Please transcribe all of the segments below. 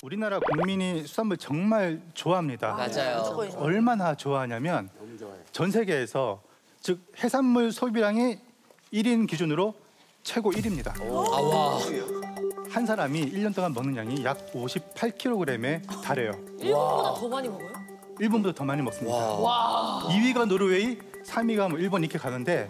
우리나라 국민이 수산물 정말 좋아합니다. 맞아요. 얼마나 좋아하냐면 전 세계에서 즉 해산물 소비량이 1인 기준으로 최고 1위입니다. 와. 한 사람이 1년 동안 먹는 양이 약 58kg에 달해요. 일본보다 더 많이 먹어요? 일본보다 더 많이 먹습니다. 와. 2위가 노르웨이, 3위가 뭐 일본 이렇게 가는데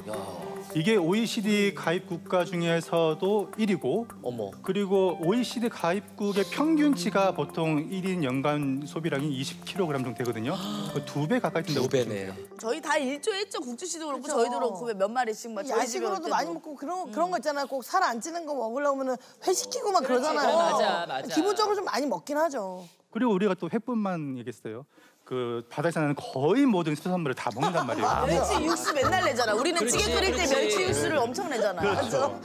이게 OECD 가입 국가 중에서도 1위고 어머. 그리고 OECD 가입국의 평균치가 보통 1인 연간 소비량이 20kg 정도 되거든요. 2배 가까이 된다고 보시면 돼요. 저희 다 일조했죠. 국주 씨도 그렇고 저희도 그렇고 몇 마리씩 막 저희 집에 올 야식으로도 때도. 많이 먹고 그런 거 있잖아요. 꼭 살 안 찌는 거 먹으려면 회시키고 막 그러잖아요. 맞아. 기본적으로 좀 많이 먹긴 하죠. 그리고 우리가 또 횟뿐만 얘기했어요. 그 바다에서 나는 거의 모든 수산물을 다 먹는단 말이에요. 멸치 육수 맨날 내잖아. 우리는 찌개 끓일 때 멸치 육수를 엄청 내잖아. 그렇죠.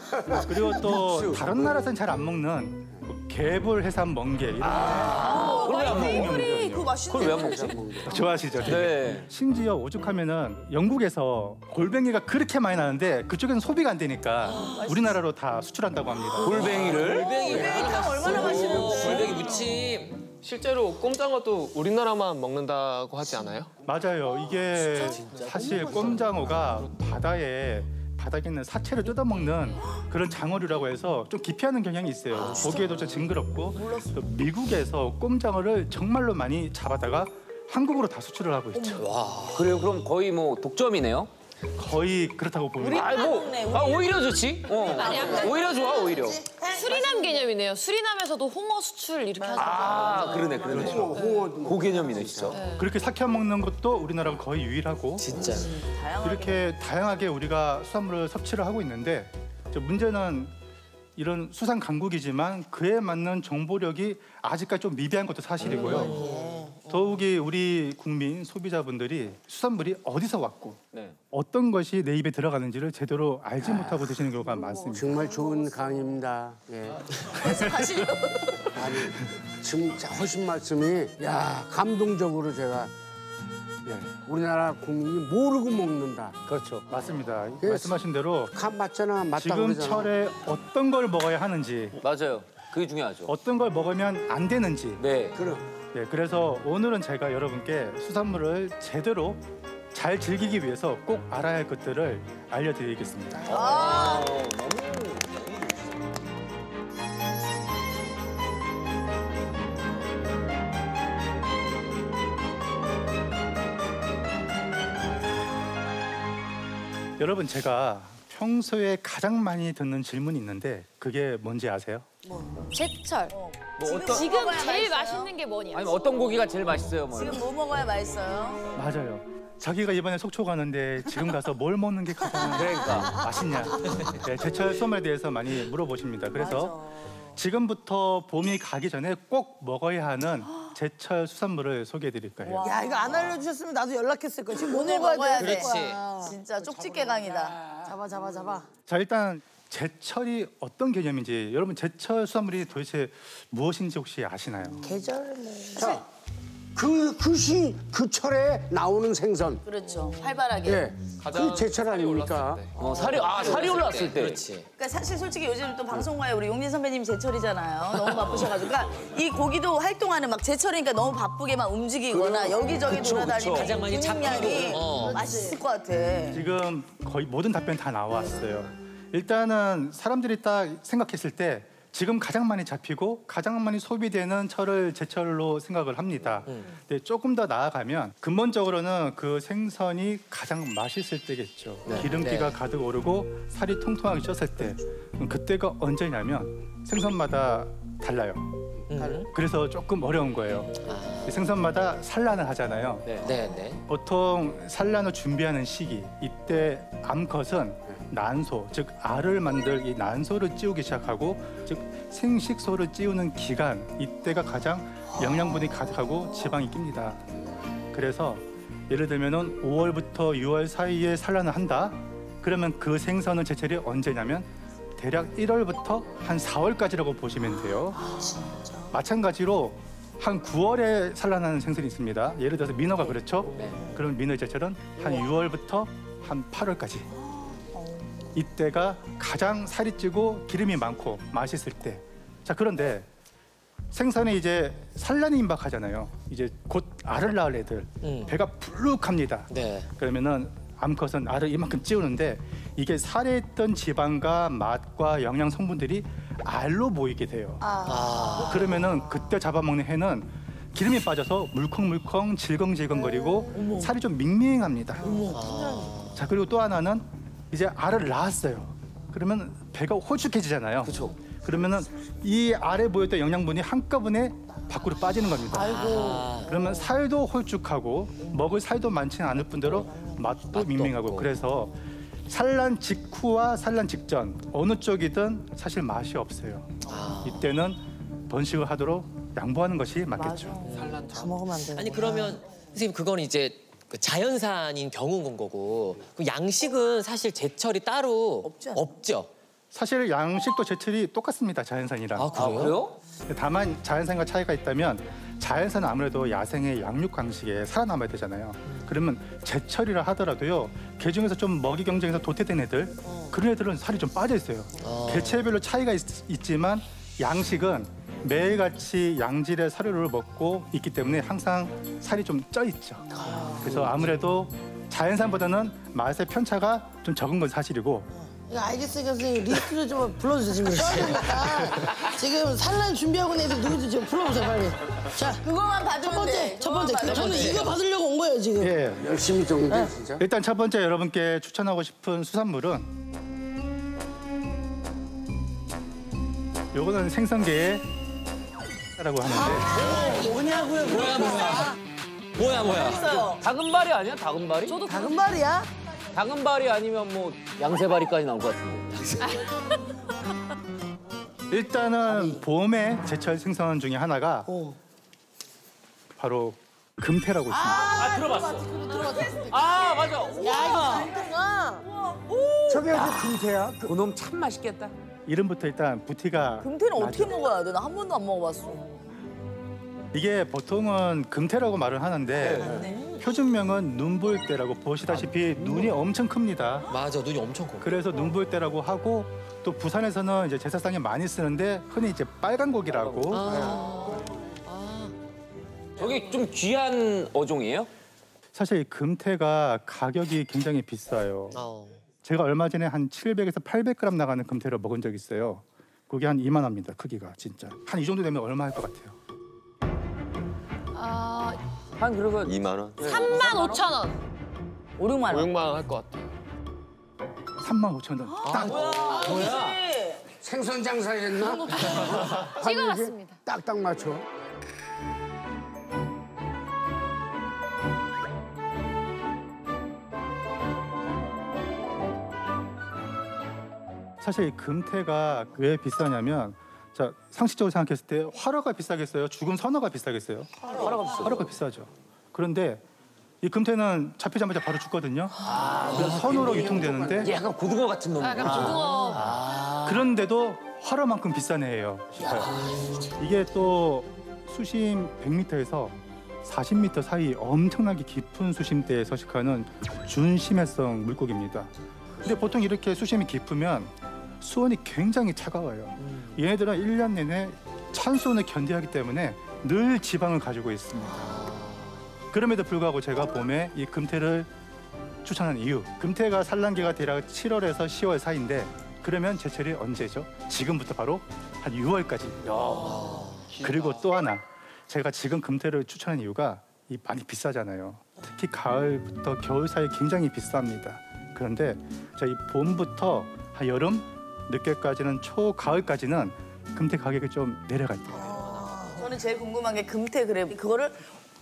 그리고 또 다른 나라에서는 잘 안 먹는 개불, 해삼, 멍게 이런 개불이 그거 맛있는데. 그걸 왜 안 먹지? 거 좋아하시죠? 되게? 네. 심지어 오죽하면은 영국에서 골뱅이가 그렇게 많이 나는데 그쪽에는 소비가 안 되니까 우리나라로 다 수출한다고 합니다. 골뱅이를? 골뱅이탕 얼마나 맛있는데. 골뱅이 무침. 실제로 꼼장어도 우리나라만 먹는다고 하지 않아요? 맞아요. 이게 사실 꼼장어가 바다에 있는 사체를 뜯어먹는 그런 장어류라고 해서 좀 기피하는 경향이 있어요. 보기에도 좀 징그럽고 또 미국에서 꼼장어를 정말로 많이 잡아다가 한국으로 다 수출을 하고 있죠. 그래요? 그럼 거의 뭐 독점이네요? 거의 그렇다고 봅니다. 오히려 좋지. 오히려 좋아, 오히려. 수리남 개념이네요. 수리남에서도 홍어 수출 이렇게 하잖아요. 그러네. 그 개념이네, 진짜. 그렇게 삭혀 먹는 것도 우리나라가 거의 유일하고 진짜. 이렇게 다양하게 우리가 수산물을 섭취를 하고 있는데 문제는 이런 수산 강국이지만 그에 맞는 정보력이 아직까지 좀 미비한 것도 사실이고요. 더욱이 우리 국민 소비자분들이 수산물이 어디서 왔고 어떤 것이 내 입에 들어가는지를 제대로 알지 못하고 드시는 경우가 많습니다. 정말 좋은 강의입니다. 예. 아니, 진짜 하신 말씀이 감동적으로 제가 우리나라 국민이 모르고 먹는다. 그렇죠. 맞습니다. 말씀하신 대로 간 맞잖아. 맞다고 지금 그러잖아. 철에 어떤 걸 먹어야 하는지 맞아요. 그게 중요하죠. 어떤 걸 먹으면 안 되는지 네. 그래서 오늘은 제가 여러분께 수산물을 제대로 잘 즐기기 위해서 꼭 알아야 할 것들을 알려드리겠습니다. 여러분, 제가 평소에 가장 많이 듣는 질문이 있는데 그게 뭔지 아세요? 제철. 어떤 지금 제일 맛있는 게 뭐냐? 아니 어떤 고기가 제일 맛있어요, 뭐. 지금 뭐 먹어야 맛있어요? 맞아요. 자기가 이번에 속초 가는데 지금 가서 뭘 먹는 게 가장 맛있냐. 제철 수산물에 대해서 많이 물어보십니다. 그래서 지금부터 봄이 가기 전에 꼭 먹어야 하는 제철 수산물을 소개해드릴 거예요. 야, 이거 안 알려주셨으면 나도 연락했을 거야. 지금 뭐 오늘 먹어야 돼? 그렇지. 진짜 쪽집게강이다. 잡아. 자, 일단 제철이 어떤 개념인지 여러분 제철 수산물이 도대체 무엇인지 혹시 아시나요? 계절 자, 그 철에 나오는 생선. 그렇죠. 활발하게. 예. 그 제철 아닙니까? 살이 올랐을 때. 그렇지. 그러니까 사실 솔직히 요즘 또 방송과에 우리 용진 선배님 제철이잖아요. 너무 바쁘셔가지고. 그러니까 이 고기도 활동하는 막 제철이니까 너무 바쁘게 막 움직이거나 여기저기 돌아다니면 가장 많이 근육량이 잡히고. 맛있을 것 같아. 지금 거의 모든 답변 다 나왔어요. 일단은 사람들이 딱 생각했을 때 지금 가장 많이 잡히고 가장 많이 소비되는 철을 제철로 생각을 합니다. 근데 조금 더 나아가면 근본적으로는 그 생선이 가장 맛있을 때겠죠. 기름기가 가득 오르고 살이 통통하게 쪘을 때 그때가 언제냐면 생선마다 달라요. 그래서 조금 어려운 거예요. 생선마다 산란을 하잖아요. 네. 보통 산란을 준비하는 시기, 이때 암컷은 난소, 즉 알을 만들 이 난소를 찌우기 시작하고 즉 생식소를 찌우는 기간, 이때가 가장 영양분이 가득하고 지방이 낍니다. 그래서 예를 들면은 5월부터 6월 사이에 산란을 한다. 그러면 그 생선은 제철이 언제냐면 대략 1월부터 한 4월까지라고 보시면 돼요. 마찬가지로 한 9월에 산란하는 생선이 있습니다. 예를 들어서 민어가 그렇죠? 그럼 민어의 제철은 한 6월부터 한 8월까지. 이때가 가장 살이 찌고 기름이 많고 맛있을 때. 자, 그런데 생선이 이제 산란이 임박하잖아요. 이제 곧 알을 낳을 애들 배가 불룩합니다. 네. 그러면은 암컷은 알을 이만큼 찌우는데 이게 살에 있던 지방과 맛과 영양 성분들이 알로 모이게 돼요. 그러면은 그때 잡아먹는 해는 기름이 빠져서 물컹물컹 질겅질겅거리고 살이 좀 밍밍합니다. 자, 그리고 또 하나는 이제 알을 낳았어요. 그러면 배가 호축해지잖아요. 그렇죠. 그러면은 이 알에 모였던 영양분이 한꺼번에 밖으로 빠지는 겁니다. 그러면 살도 홀쭉하고 먹을 살도 많지는 않을 뿐더러 맛도 밍밍하고 없고. 그래서 산란 직후와 산란 직전 어느 쪽이든 사실 맛이 없어요. 이때는 번식을 하도록 양보하는 것이 맞겠죠. 다 먹으면 안 돼. 아니 그러면 선생님 그건 이제 그 자연산인 경우인 거고 그 양식은 사실 제철이 따로 없지 않아요? 없죠. 사실 양식도 제철이 똑같습니다. 자연산이랑. 아 그래요? 다만 자연산과 차이가 있다면 자연산은 아무래도 야생의 양육 방식에 살아남아야 되잖아요. 그러면 제철이라 하더라도요. 개 중에서 좀 먹이 경쟁에서 도태된 애들 그런 애들은 살이 좀 빠져 있어요. 개체별로 차이가 있지만 양식은 매일같이 양질의 사료를 먹고 있기 때문에 항상 살이 좀 쪄 있죠. 그래서 아무래도 자연산보다는 맛의 편차가 좀 적은 건 사실이고 이거 알겠으니까 선생님 리스트를 좀 불러주세요. 지금 써야 되니까. 지금 산란 준비하고 있는 애들 누구지 지금 불러보세요 빨리. 자, 그거만 받으면 돼. 첫 번째. 저는 이거 받으려고 온 거예요 지금. 예. 열심히 정리돼 진짜. 일단 첫 번째 여러분께 추천하고 싶은 수산물은 요거는 생선계의 라고 하는데 뭐냐고요? 뭐야? 있어요. 다금바리 아니야? 다금바리? 다금발이야? 다금바리 아니면 뭐 양세바리까지 나올 것 같은데. 일단은 봄의 제철 생선 중에 하나가 바로 금태라고 있습니다. 아 들어봤어. 아 맞아. 야 이거 금태가. 저게 그 금태야? 그놈 참 맛있겠다. 이름부터 일단 부티가 금태는 어떻게 먹어야 돼? 나 한 번도 안 먹어봤어. 이게 보통은 금태라고 말을 하는데 표준명은 눈볼대라고 보시다시피 눈이 엄청 큽니다. 맞아 눈이 엄청 커. 그래서 눈볼대라고 하고 또 부산에서는 이제 제사상에 많이 쓰는데 흔히 이제 빨간 고기라고 저게 좀 귀한 어종이에요? 사실 이 금태가 가격이 굉장히 비싸요. 제가 얼마 전에 한 700에서 800g 나가는 금태를 먹은 적이 있어요. 그게 한 2만 원입니다. 크기가 진짜. 한 이 정도 되면 얼마 할 것 같아요? 한 그리고 3만 5천 원. 5, 6만 원. 500만 원 할 것 같아. 3만 5천 원. 딱. 뭐야? 생선 장사했나? 찍어봤습니다. 딱딱 맞춰. 사실 이 금태가 왜 비싸냐면 자 상식적으로 생각했을 때 화로가 비싸겠어요? 죽은 선어가 비싸겠어요? 화로가 비싸죠. 그런데 이 금태는 잡히자마자 바로 죽거든요. 그래서 선어로 유통되는데 이게 약간 고등어 같은 놈. 약간 고등어. 그런데도 화로만큼 비싼 애예요. 이게 또 수심 100m에서 40m 사이 엄청나게 깊은 수심대에 서식하는 준심해성 물고기입니다. 근데 보통 이렇게 수심이 깊으면 수온이 굉장히 차가워요. 얘네들은 1년 내내 찬수온을 견디하기 때문에 늘 지방을 가지고 있습니다. 그럼에도 불구하고 제가 봄에 이 금태를 추천한 이유, 금태가 산란기가 대략 7월에서 10월 사이인데 그러면 제철이 언제죠? 지금부터 바로 한 6월까지. 그리고 또 하나, 제가 지금 금태를 추천한 이유가 많이 비싸잖아요. 특히 가을부터 겨울 사이 굉장히 비쌉니다. 그런데 이 봄부터 한 여름, 늦게까지는 초가을까지는 금태 가격이 좀 내려가 있대요. 저는 제일 궁금한 게 금태 그래 그거를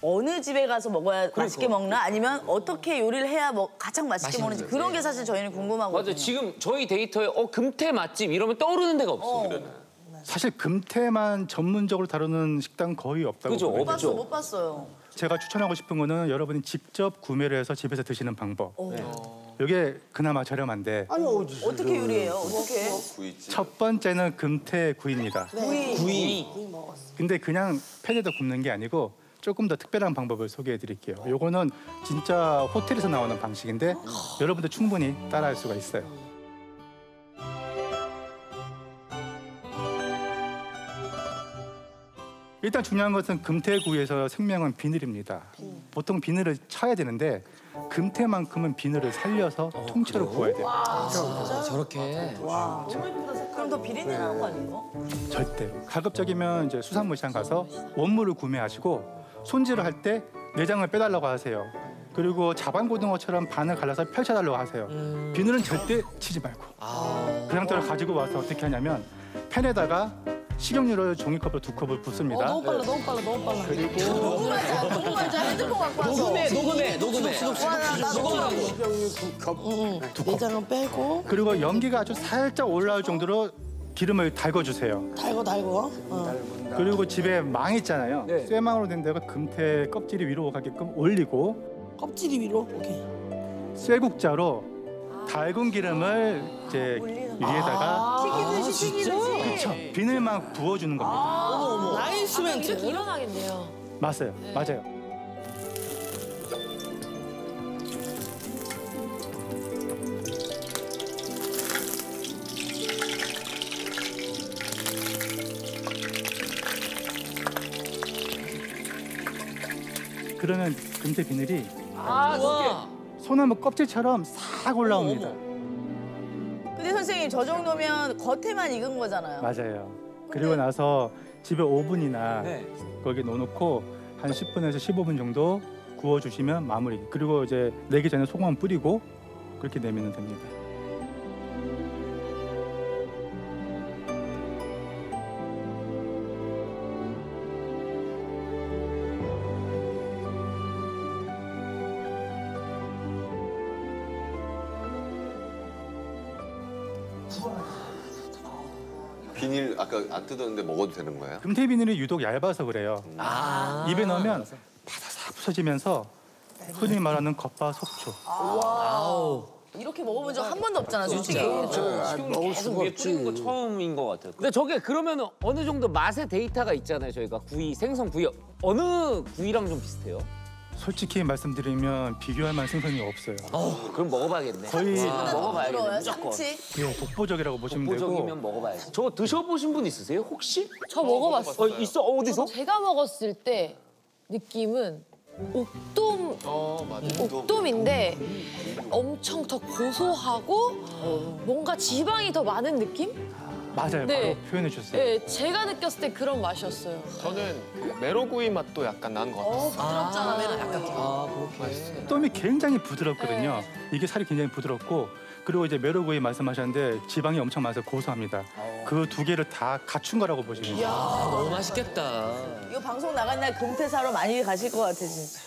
어느 집에 가서 먹어야 맛있게 먹나 아니면 어떻게 요리를 해야 가장 맛있게 먹는지 그런 게 사실 저희는 궁금하거든요. 맞아. 지금 저희 데이터에 금태 맛집 이러면 떠오르는 데가 없어. 사실 금태만 전문적으로 다루는 식당 거의 없다고 그죠? 보면 돼요. 못 봤어요. 제가 추천하고 싶은 거는 여러분이 직접 구매를 해서 집에서 드시는 방법. 이게 그나마 저렴한데 아니 어디서? 어떻게 요리해요? 어떻게? 첫 번째는 금태 구이입니다. 구이. 근데 그냥 팬에다 굽는 게 아니고 조금 더 특별한 방법을 소개해 드릴게요. 요거는 진짜 호텔에서 나오는 방식인데 여러분들 충분히 따라할 수가 있어요. 일단 중요한 것은 금태구이에서 생명은 비늘입니다. 보통 비늘을 쳐야 되는데 금태만큼은 비늘을 살려서 통째로 구워야 돼요. 저렇게. 그럼 더 비린내 나는 거 아니에요? 절대. 가급적이면 이제 수산물 시장 가서 원물을 구매하시고 손질을 할 때 내장을 빼달라고 하세요. 그리고 자반고등어처럼 반을 갈라서 펼쳐달라고 하세요. 비늘은 절대 치지 말고. 그 상태로 가지고 와서 어떻게 하냐면 팬에다가 식용유를 종이컵으로 2컵을 붓습니다. 너무 빨라. 너무 맞아. 핸드폰 갖고 와서. 녹음해. 내장은 빼고 그리고 연기가 아주 살짝 올라올 정도로 기름을 달궈주세요. 달고. 그리고 집에 망 있잖아요. 쇠망으로 된 데가 금태 껍질이 위로 가게끔 올리고 껍질이 위로. 오케이. 쇠국자로 달군 기름을 이제 위에다가 튀기듯이. 그쵸, 비늘만 부어주는 겁니다. 나이스 멘트. 이렇게 일어나겠네요. 맞아요. 그러면 금태 비늘이 소나무 껍질처럼 싹 올라옵니다. 근데 선생님 저 정도면 겉에만 익은 거잖아요. 맞아요. 그리고 나서 집에 오븐이나 거기 넣어놓고 한 10분에서 15분 정도 구워주시면 마무리. 그리고 이제 내기 전에 소금 뿌리고 그렇게 내면 됩니다. 비닐 아까 안 뜯었는데 먹어도 되는 거예요? 금태 비늘이 유독 얇아서 그래요. 입에 넣으면 바사삭 부서지면서 흔히 말하는 겉바속촉. 이렇게 먹어본 적 한 번도 없잖아, 솔직히. 먹을 수가 없지. 거 처음인 것 같아요. 근데 저게 그러면 어느 정도 맛의 데이터가 있잖아요. 저희가 구이, 생선 구이 어느 구이랑 좀 비슷해요? 솔직히 말씀드리면 비교할 만한 생선이 없어요. 그럼 먹어봐야겠네. 거의 먹어봐야겠네. 부러워요, 무조건. 참치. 예, 독보적이라고 보시면 되고. 보적이면 먹어봐야지. 저거 드셔보신 분 있으세요? 혹시? 저 먹어봤어요. 있어? 어디서? 제가 먹었을 때 느낌은 옥돔인데 엄청 더 고소하고 뭔가 지방이 더 많은 느낌? 맞아요. 네. 바로 표현해 주셨어요. 네, 제가 느꼈을 때 그런 맛이었어요. 저는 그 메로구이 맛도 약간 나는 것 같았어요. 부드럽잖아, 매력. 돔이 굉장히 부드럽거든요. 이게 살이 굉장히 부드럽고 그리고 이제 메로구이 말씀하셨는데 지방이 엄청 많아서 고소합니다. 그 두 개를 다 갖춘 거라고 보시면 돼요. 너무 맛있겠다. 이거 방송 나간 날 금태 사러 많이 가실 것 같아, 진짜.